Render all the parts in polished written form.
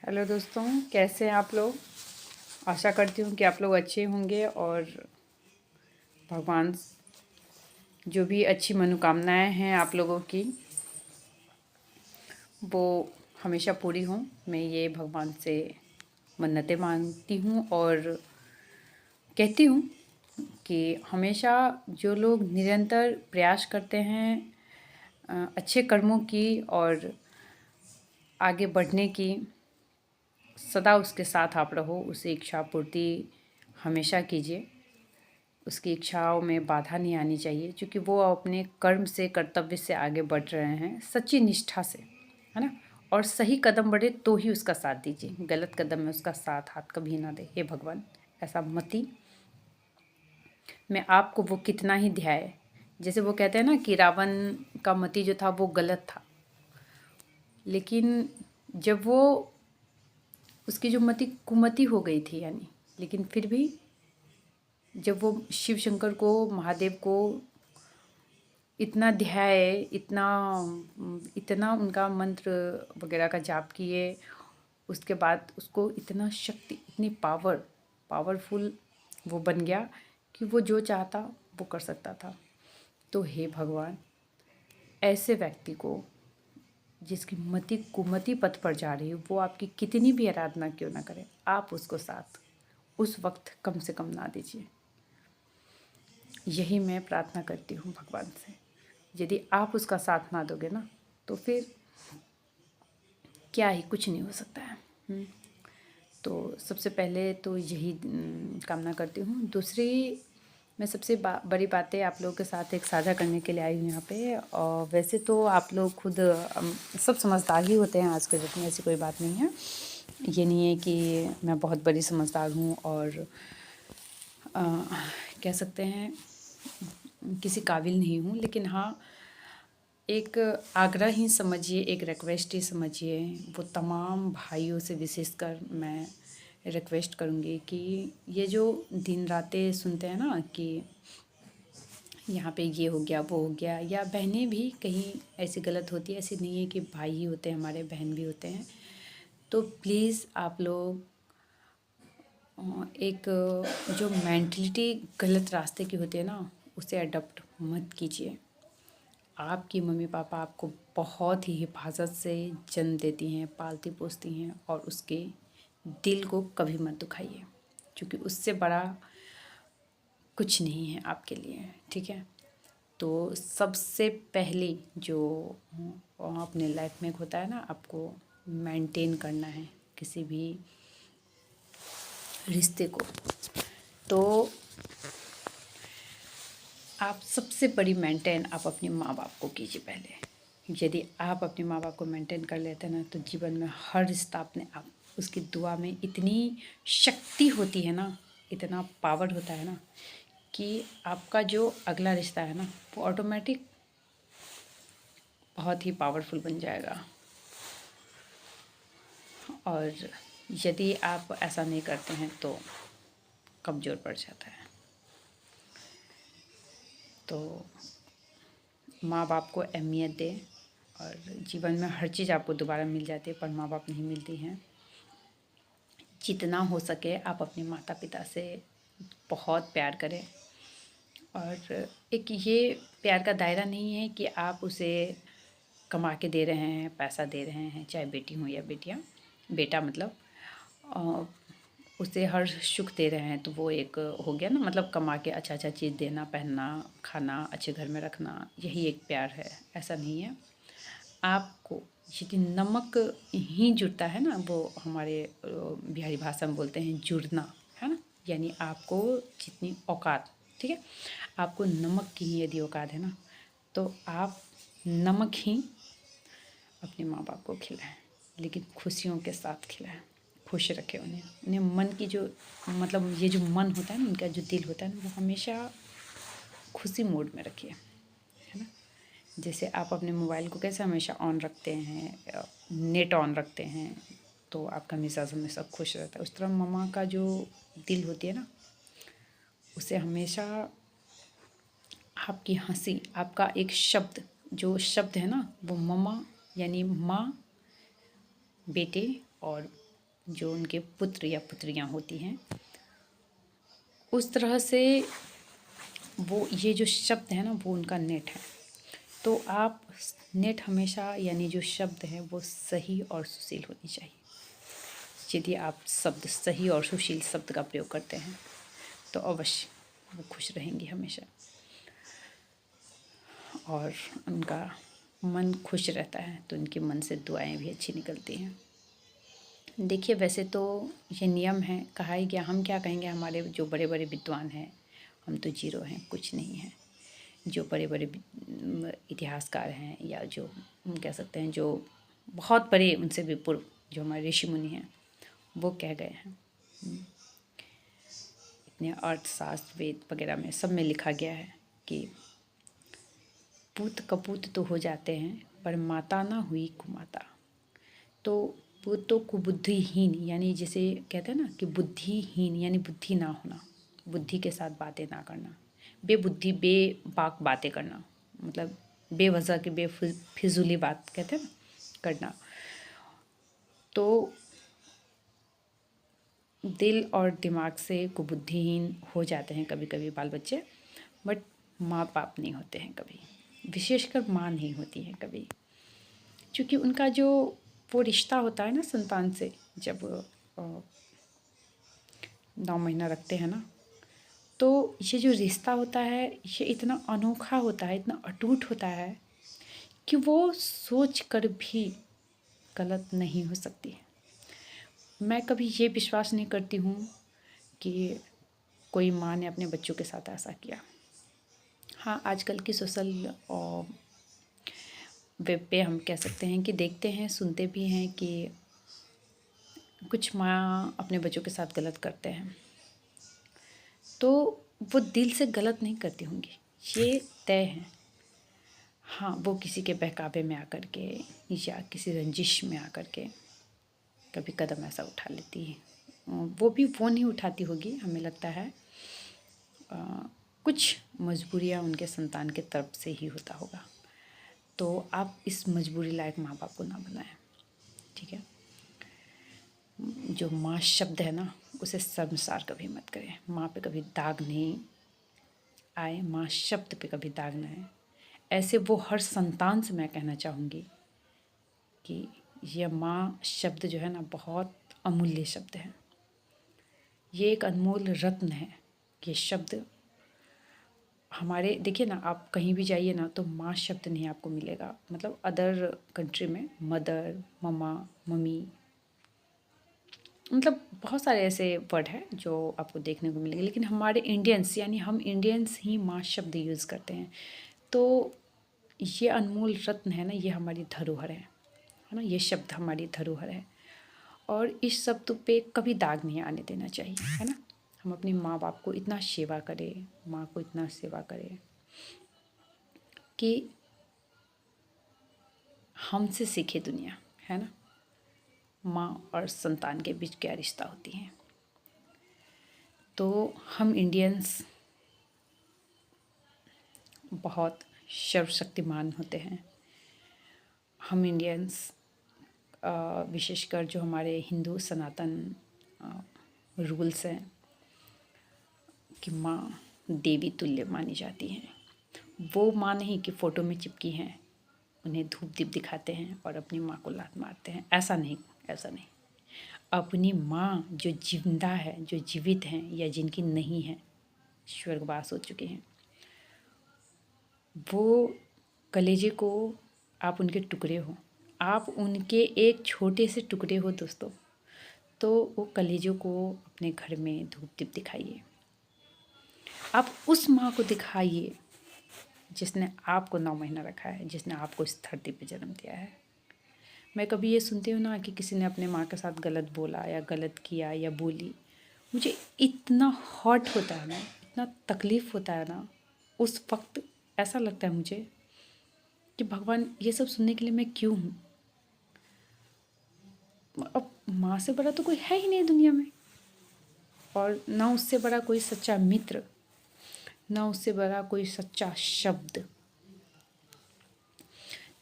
Hello दोस्तों, कैसे हैं आप लोग। आशा करती हूँ कि आप लोग अच्छे होंगे और भगवान जो भी अच्छी मनोकामनाएं हैं आप लोगों की वो हमेशा पूरी हों। मैं ये भगवान से मन्नतें मांगती हूँ और कहती हूँ कि हमेशा जो लोग निरंतर प्रयास करते हैं अच्छे कर्मों की और आगे बढ़ने की, सदा उसके साथ आप रहो, उसे इच्छा पूर्ति हमेशा कीजिए। उसकी इच्छाओं में बाधा नहीं आनी चाहिए, क्योंकि वो अपने कर्म से, कर्तव्य से आगे बढ़ रहे हैं सच्ची निष्ठा से, है ना। और सही कदम बढ़े तो ही उसका साथ दीजिए, गलत कदम में उसका साथ हाथ कभी ना दे। हे भगवान, ऐसा मती मैं आपको वो कितना ही ध्याए। जैसे वो कहते हैं ना कि रावण का मति जो था वो गलत था, लेकिन जब वो उसकी जो मति कुमति हो गई थी यानी, लेकिन फिर भी जब वो शिव शंकर को, महादेव को इतना ध्याये, इतना इतना उनका मंत्र वगैरह का जाप किए, उसके बाद उसको इतना शक्ति, इतनी पावरफुल वो बन गया कि वो जो चाहता वो कर सकता था। तो हे भगवान, ऐसे व्यक्ति को जिसकी मति कुमति पथ पर जा रही है, वो आपकी कितनी भी आराधना क्यों ना करे, आप उसको साथ उस वक्त कम से कम ना दीजिए। यही मैं प्रार्थना करती हूँ भगवान से। यदि आप उसका साथ ना दोगे ना, तो फिर क्या ही, कुछ नहीं हो सकता है। तो सबसे पहले तो यही कामना करती हूँ। दूसरी, मैं सबसे बड़ी बातें आप लोगों के साथ एक साझा करने के लिए आई हूँ यहाँ पे। और वैसे तो आप लोग खुद सब समझदार ही होते हैं आज के डेट में, ऐसी कोई बात नहीं है। ये नहीं है कि मैं बहुत बड़ी समझदार हूँ और कह सकते हैं किसी काबिल नहीं हूँ, लेकिन हाँ, एक आग्रह ही समझिए, एक रिक्वेस्ट ही समझिए। वो तमाम भाइयों से विशेषकर मैं रिक्वेस्ट करूँगी कि ये जो दिन रातें सुनते हैं ना कि यहाँ पे ये हो गया, वो हो गया, या बहनें भी कहीं ऐसी गलत होती है, ऐसी नहीं है कि भाई ही होते हैं हमारे, बहन भी होते हैं। तो प्लीज़ आप लोग एक जो मेंटलिटी गलत रास्ते की होती है ना, उसे अडॉप्ट मत कीजिए। आपकी मम्मी पापा आपको बहुत ही हिफाजत से जन्म देती हैं, पालती पोसती हैं, और उसके दिल को कभी मत दुखाइए, क्योंकि उससे बड़ा कुछ नहीं है आपके लिए, ठीक है। तो सबसे पहले जो अपने लाइफ में होता है ना, आपको मेंटेन करना है किसी भी रिश्ते को, तो आप सबसे बड़ी मेंटेन आप अपने माँ बाप को कीजिए पहले। यदि आप अपने माँ बाप को मेंटेन कर लेते हैं ना, तो जीवन में हर रिश्ता अपने आप, उसकी दुआ में इतनी शक्ति होती है ना, इतना पावर होता है ना, कि आपका जो अगला रिश्ता है ना, वो ऑटोमेटिक बहुत ही पावरफुल बन जाएगा। और यदि आप ऐसा नहीं करते हैं तो कमज़ोर पड़ जाता है। तो माँ बाप को अहमियत दें, और जीवन में हर चीज़ आपको दोबारा मिल जाती है, पर माँ बाप नहीं मिलती हैं। जितना हो सके आप अपने माता पिता से बहुत प्यार करें, और एक ये प्यार का दायरा नहीं है कि आप उसे कमा के दे रहे हैं, पैसा दे रहे हैं, चाहे बेटी हो या बेटा, मतलब उसे हर सुख दे रहे हैं, तो वो एक हो गया ना, मतलब कमा के अच्छा अच्छा चीज़ देना, पहनना, खाना, अच्छे घर में रखना, यही एक प्यार है। ऐसा नहीं है। आपको यदि नमक ही जुड़ता है ना, वो हमारे बिहारी भाषा में बोलते हैं जुड़ना, है ना, यानी आपको जितनी औकात, ठीक है, आपको नमक की ही यदि औकात है ना, तो आप नमक ही अपने माँ बाप को खिलाएं, लेकिन खुशियों के साथ खिलाएं, खुश रखें उन्हें मन की जो, मतलब ये जो मन होता है ना, उनका जो दिल होता है ना, वो हमेशा खुशी मोड में रखिए, है ना। जैसे आप अपने मोबाइल को कैसे हमेशा ऑन रखते हैं, नेट ऑन रखते हैं, तो आपका मिजाज हमेशा खुश रहता है, उस तरह मम्मा का जो दिल होती है ना, उसे हमेशा आपकी हंसी, आपका एक शब्द, जो शब्द है ना, वो मम्मा यानी माँ, बेटे और जो उनके पुत्र या पुत्रियां होती हैं, उस तरह से वो ये जो शब्द है ना वो उनका नेट है। तो आप नेट हमेशा यानी जो शब्द है वो सही और सुशील होनी चाहिए। यदि आप शब्द सही और सुशील शब्द का प्रयोग करते हैं तो अवश्य वो खुश रहेंगी हमेशा, और उनका मन खुश रहता है तो उनके मन से दुआएं भी अच्छी निकलती हैं। देखिए, वैसे तो ये नियम है, कहा ही गया, हम क्या कहेंगे, हमारे जो बड़े बड़े विद्वान हैं, हम तो जीरो हैं, कुछ नहीं है। जो बड़े बड़े इतिहासकार हैं या जो हम कह सकते हैं जो बहुत बड़े उनसे भी पूर्व जो हमारे ऋषि मुनि हैं वो कह गए हैं। इतने अर्थशास्त्र वेद वगैरह में सब में लिखा गया है कि पूत कपूत तो हो जाते हैं पर माता ना हुई कुमाता। तो पूत तो कुबुद्धिहीन यानी जिसे कहते हैं ना कि बुद्धिहीन यानी बुद्धि ना होना, बुद्धि के साथ बातें ना करना, बेबुद्धि बेबाक बातें करना, मतलब बेवजह के बेफिजूली बात कहते हैं ना करना। तो दिल और दिमाग से कुबुद्धिहीन हो जाते हैं कभी कभी बाल बच्चे, बट माँ बाप नहीं होते हैं कभी, विशेषकर माँ नहीं होती हैं कभी, क्योंकि उनका जो वो रिश्ता होता है ना संतान से, जब 9 महीना रखते हैं ना, तो ये जो रिश्ता होता है ये इतना अनोखा होता है, इतना अटूट होता है कि वो सोच कर भी गलत नहीं हो सकती। मैं कभी ये विश्वास नहीं करती हूँ कि कोई माँ ने अपने बच्चों के साथ ऐसा किया। हाँ, आजकल की सोशल वेब पे हम कह सकते हैं कि देखते हैं, सुनते भी हैं कि कुछ माँ अपने बच्चों के साथ गलत करते हैं, तो वो दिल से गलत नहीं करती होंगी, ये तय है। हाँ, वो किसी के बहकावे में आकर के या किसी रंजिश में आकर के कभी कदम ऐसा उठा लेती है। वो भी वो नहीं उठाती होगी, हमें लगता है कुछ मजबूरियाँ उनके संतान के तरफ से ही होता होगा। तो आप इस मजबूरी लायक माँ बाप को ना बनाएं, ठीक है। जो माँ शब्द है ना उसे शर्मसार कभी मत करें, माँ पे कभी दाग नहीं आए, माँ शब्द पे कभी दाग ना आए। ऐसे वो हर संतान से मैं कहना चाहूँगी कि यह माँ शब्द जो है ना बहुत अमूल्य शब्द है, ये एक अनमोल रत्न है। ये शब्द हमारे, देखिए ना, आप कहीं भी जाइए ना तो माँ शब्द नहीं आपको मिलेगा, मतलब अदर कंट्री में मदर, मम्मा, मम्मी, मतलब बहुत सारे ऐसे वर्ड हैं जो आपको देखने को मिलेंगे, लेकिन हमारे इंडियंस यानी हम इंडियंस ही माँ शब्द यूज़ करते हैं। तो ये अनमोल रत्न है ना, ये हमारी धरोहर है ना, ये शब्द हमारी धरोहर है, और इस शब्द पे कभी दाग नहीं आने देना चाहिए, है ना। हम अपने माँ बाप को इतना सेवा करें, माँ को इतना सेवा करें कि हमसे सीखे दुनिया, है ना। माँ और संतान के बीच क्या रिश्ता होती है। तो हम इंडियंस बहुत सर्वशक्तिमान होते हैं। हम इंडियंस विशेषकर जो हमारे हिंदू सनातन रूल्स हैं कि माँ देवी तुल्य मानी जाती हैं। वो माँ नहीं कि फ़ोटो में चिपकी हैं, उन्हें धूप दीप दिखाते हैं और अपनी माँ को लात मारते हैं, ऐसा नहीं, ऐसा नहीं। अपनी माँ जो जिंदा है, जो जीवित हैं या जिनकी नहीं है, स्वर्गवास हो चुके हैं, वो कलेजे को आप उनके टुकड़े हो, आप उनके एक छोटे से टुकड़े हो दोस्तों, तो वो कलेजों को अपने घर में धूप दीप दिखाइए। आप उस माँ को दिखाइए जिसने आपको 9 महीना रखा है, जिसने आपको इस धरती पे जन्म दिया है। मैं कभी ये सुनती हूँ ना कि किसी ने अपने माँ के साथ गलत बोला या गलत किया या बोली, मुझे इतना हर्ट होता है ना, इतना तकलीफ़ होता है ना, उस वक्त ऐसा लगता है मुझे कि भगवान, ये सब सुनने के लिए मैं क्यों हूँ। अब माँ से बड़ा तो कोई है ही नहीं दुनिया में, और ना उससे बड़ा कोई सच्चा मित्र, ना उससे बड़ा कोई सच्चा शब्द।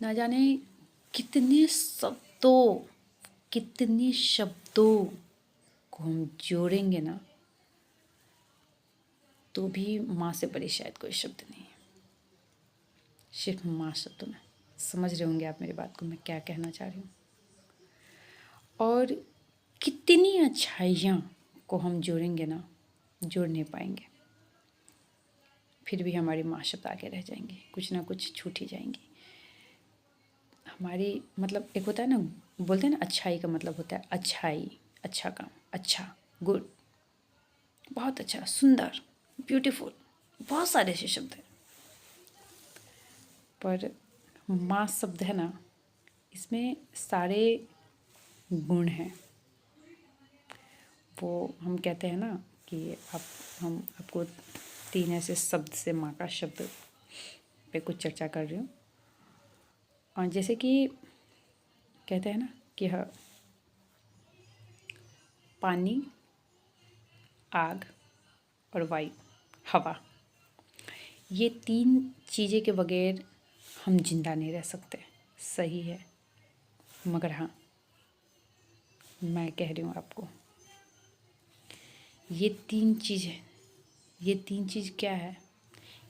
ना जाने कितने शब्दों कितने शब्दों को हम जोड़ेंगे ना, तो भी माँ से बड़ी शायद कोई शब्द नहीं है। सिर्फ माँ शब्द में समझ रहे होंगे आप मेरी बात को, मैं क्या कहना चाह रही हूँ। और कितनी अच्छाइयाँ को हम जोड़ेंगे ना, जोड़ नहीं पाएंगे, फिर भी हमारी माँ शब्द आगे रह जाएंगी, कुछ ना कुछ छूट ही जाएंगी हमारी। मतलब एक होता है ना, बोलते हैं ना, अच्छाई का मतलब होता है अच्छाई, अच्छा काम, अच्छा, गुड, बहुत अच्छा, सुंदर, ब्यूटीफुल, बहुत सारे ऐसे शब्द हैं। पर माँ शब्द है ना, इसमें सारे गुण हैं। वो हम कहते हैं ना कि हम आपको 3 ऐसे शब्द से माँ का शब्द पे कुछ चर्चा कर रही हूँ। और जैसे कि कहते हैं ना कि पानी, आग और वायु, हवा, ये 3 चीज़ें के बगैर हम जिंदा नहीं रह सकते। सही है, मगर हाँ, मैं कह रही हूँ आपको, ये 3 चीज़ क्या है?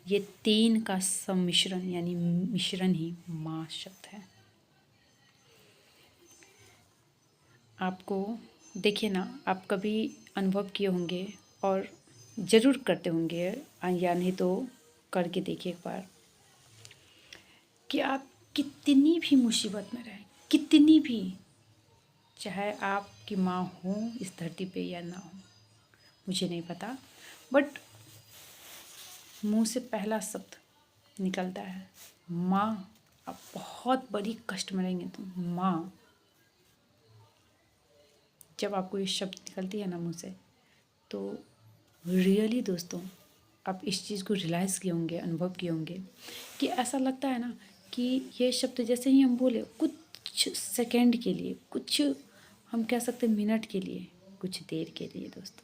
ये 3 का सम्मिश्रण यानी मिश्रण ही माँ शब्द है। आपको देखिए ना, आप कभी अनुभव किए होंगे और ज़रूर करते होंगे, या नहीं तो करके देखिए एक बार, कि आप कितनी भी मुसीबत में रहें, कितनी भी, चाहे आपकी माँ हो इस धरती पे या ना हो, मुझे नहीं पता, बट मुंह से पहला शब्द निकलता है माँ। आप बहुत बड़ी कष्ट में रहेंगे तो माँ, जब आपको ये शब्द निकलती है ना मुंह से, तो रियली दोस्तों, आप इस चीज़ को रियलाइज़ किए होंगे, अनुभव किए होंगे कि ऐसा लगता है ना कि ये शब्द जैसे ही हम बोले, कुछ सेकंड के लिए, कुछ हम कह सकते हैं मिनट के लिए, कुछ देर के लिए दोस्तों,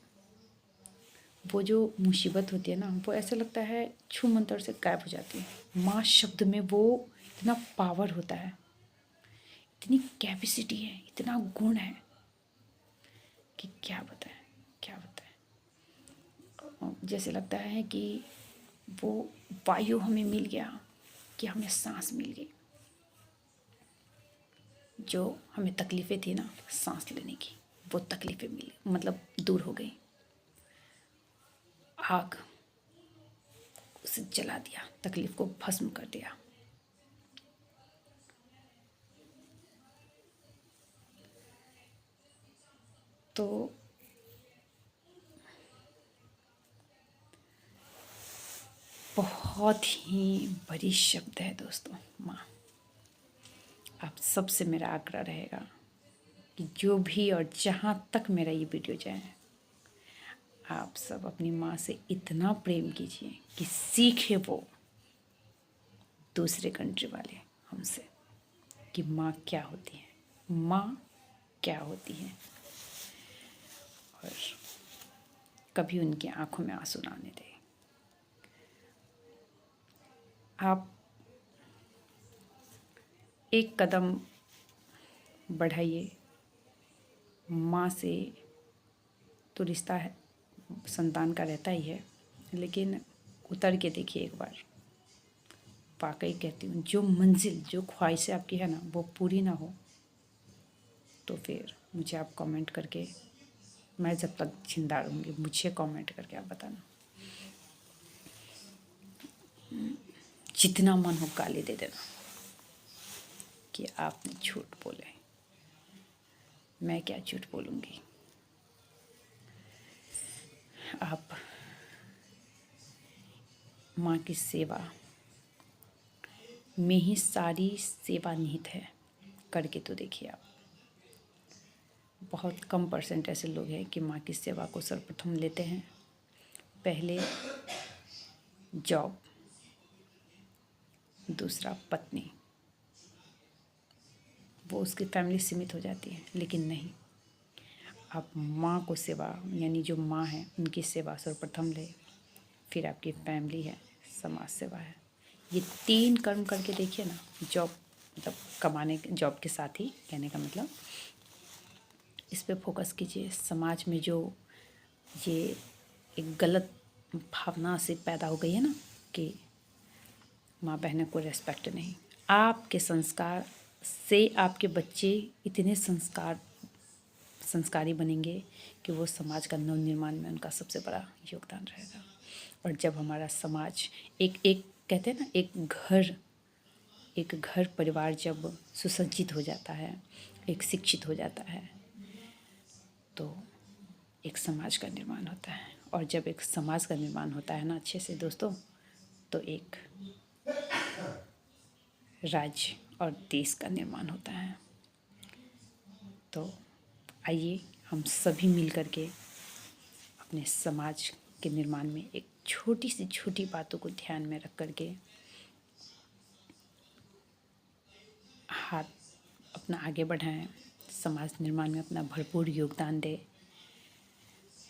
वो जो मुसीबत होती है ना, वो ऐसा लगता है छू मंतर से गायब हो जाती है। माँ शब्द में वो इतना पावर होता है, इतनी कैपेसिटी है, इतना गुण है कि क्या बताएं, क्या बताएं। जैसे लगता है कि वो वायु हमें मिल गया, कि हमें सांस मिल गई। जो हमें तकलीफ़ें थी ना सांस लेने की, वो तकलीफ़ें मिली, मतलब दूर हो गई। आग, उसे जला दिया, तकलीफ़ को भस्म कर दिया। तो बहुत ही बड़ी शब्द है दोस्तों माँ। आप सबसे मेरा आग्रह रहेगा कि जो भी और जहाँ तक मेरा ये वीडियो जाए, आप सब अपनी माँ से इतना प्रेम कीजिए कि सीखे वो दूसरे कंट्री वाले हमसे कि माँ क्या होती है, माँ क्या होती है। और कभी उनकी आंखों में आंसू ना आने दें। आप एक कदम बढ़ाइए। माँ से तो रिश्ता है, संतान का रहता ही है, लेकिन उतर के देखिए एक बार। वाकई कहती हूँ, जो मंजिल, जो ख्वाहिशें आपकी है ना, वो पूरी ना हो, तो फिर मुझे आप कमेंट करके, मैं जब तक जिंदा रहूँगी, मुझे कमेंट करके आप बताना। जितना मन हो गाली दे देना कि आपने झूठ बोले। मैं क्या झूठ बोलूँगी। आप माँ की सेवा में ही सारी सेवा निहित है, करके तो देखिए आप। बहुत कम परसेंट ऐसे लोग हैं कि माँ की सेवा को सर्वप्रथम लेते हैं। पहले जॉब, दूसरा पत्नी, वो उसकी फैमिली सीमित हो जाती है। लेकिन नहीं, आप माँ को सेवा, यानी जो माँ है उनकी सेवा सर्वप्रथम ले, फिर आपकी फैमिली है, समाज सेवा है। ये 3 कर्म करके देखिए ना। जॉब मतलब कमाने, जॉब के साथ ही कहने का मतलब, इस पे फोकस कीजिए। समाज में जो ये एक गलत भावना से पैदा हो गई है ना कि माँ बहनों को रेस्पेक्ट नहीं, आपके संस्कार से आपके बच्चे इतने संस्कारी बनेंगे कि वो समाज का नव निर्माण में उनका सबसे बड़ा योगदान रहेगा। और जब हमारा समाज एक एक कहते हैं ना, एक घर परिवार जब सुसज्जित हो जाता है, एक शिक्षित हो जाता है, तो एक समाज का निर्माण होता है। और जब एक समाज का निर्माण होता है ना अच्छे से दोस्तों, तो एक राज्य और देश का निर्माण होता है। तो आइए हम सभी मिल कर के अपने समाज के निर्माण में एक छोटी सी छोटी बातों को ध्यान में रख कर के हाथ अपना आगे बढ़ाएं, समाज निर्माण में अपना भरपूर योगदान दें।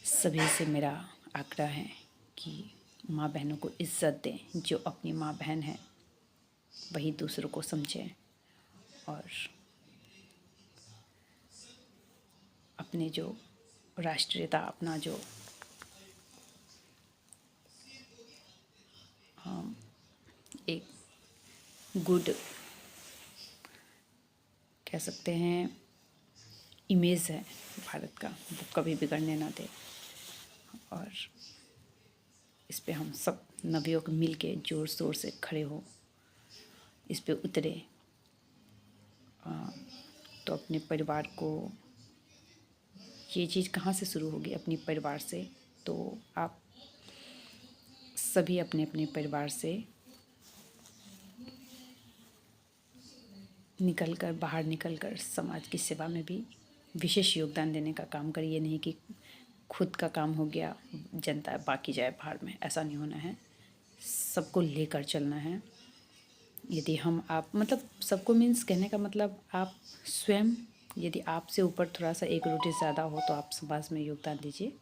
सभी से मेरा आग्रह है कि माँ बहनों को इज़्ज़त दें। जो अपनी माँ बहन है वही दूसरों को समझें और अपने जो राष्ट्रीयता, अपना जो एक गुड कह सकते हैं इमेज है भारत का, वो कभी बिगड़ने ना दे। और इस पे हम सब नवयुवक मिल के ज़ोर शोर से खड़े हो, इस पे उतरे। तो अपने परिवार को, ये चीज़ कहाँ से शुरू होगी? अपने परिवार से। तो आप सभी अपने अपने परिवार से बाहर निकल कर समाज की सेवा में भी विशेष योगदान देने का काम करिए। नहीं कि खुद का काम हो गया, जनता बाकी जाए बाहर में, ऐसा नहीं होना है। सबको लेकर चलना है। यदि हम आप मतलब सबको मीन्स कहने का मतलब आप स्वयं, यदि आपसे ऊपर थोड़ा सा एक रोटी ज़्यादा हो तो आप समाज में योगदान दीजिए।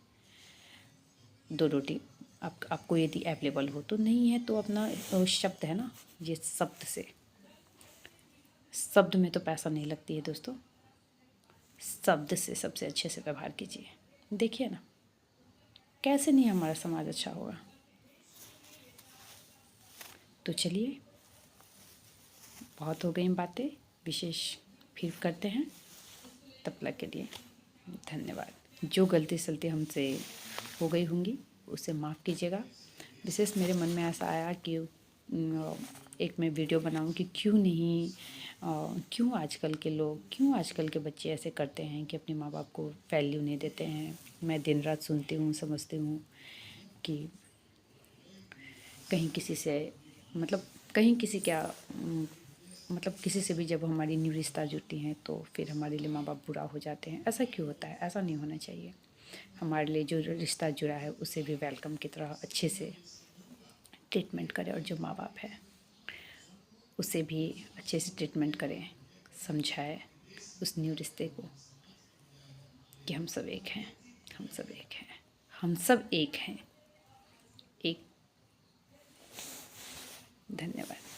2 रोटी आपको यदि अवेलेबल हो, तो नहीं है तो अपना शब्द है ना, ये शब्द में तो पैसा नहीं लगती है दोस्तों। शब्द से सबसे अच्छे से व्यवहार कीजिए। देखिए ना कैसे नहीं हमारा समाज अच्छा होगा। तो चलिए, बहुत हो गई बातें, विशेष फिर करते हैं। तब तक के लिए धन्यवाद। जो गलती सलती हमसे हो गई होंगी उसे माफ़ कीजिएगा। विशेष मेरे मन में ऐसा आया कि एक मैं वीडियो बनाऊं कि क्यों आजकल के बच्चे ऐसे करते हैं कि अपने माँ बाप को वैल्यू नहीं देते हैं। मैं दिन रात सुनती हूँ, समझती हूँ कि कहीं किसी से मतलब किसी से भी जब हमारी न्यू रिश्ता जुड़ती हैं तो फिर हमारे लिए माँ बाप बुरा हो जाते हैं। ऐसा क्यों होता है? ऐसा नहीं होना चाहिए। हमारे लिए जो रिश्ता जुड़ा है उसे भी वेलकम की तरह अच्छे से ट्रीटमेंट करें, और जो माँ बाप है उसे भी अच्छे से ट्रीटमेंट करें, समझाएं उस न्यू रिश्ते को कि हम सब एक हैं, हम सब एक हैं, हम सब एक हैं। एक धन्यवाद।